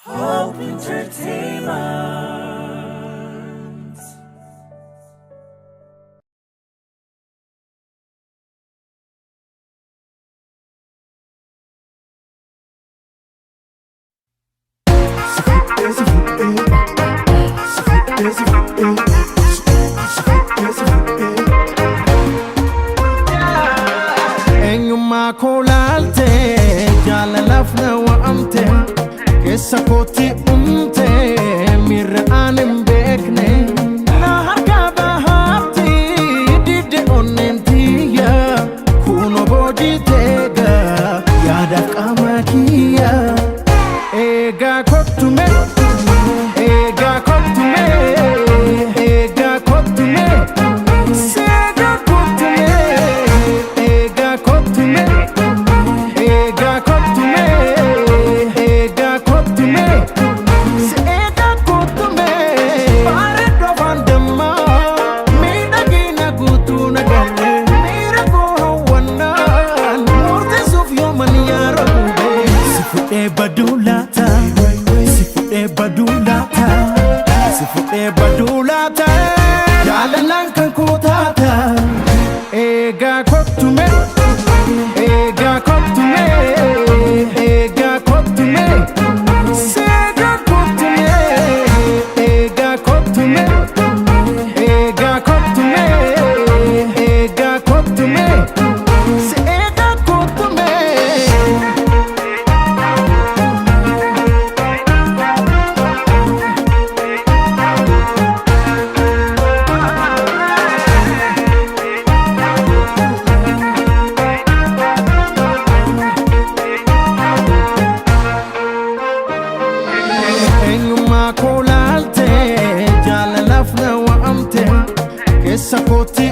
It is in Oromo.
Hope Entertainment. Enyuma kolalte jalalafna wa amte kessa koti umte mir'an mbekne na harka bahati dide onentiya kuno bojitega yada kamakia ega kotume ega kotume ega kotume sega kotume ega kotume ega kotume ega kotume sega kotume pare do vandama mina gina gutuna galle mira ko hawana murte suf yomani yaro sifude badulata sifude badulata sifude badulata jalalan kan kutata ega kotume ega kotume ega kotume sega kotume ega kotume ega kotume ega kotume sega kotume Enyuma kolalte jalalafna wa amte kessa koti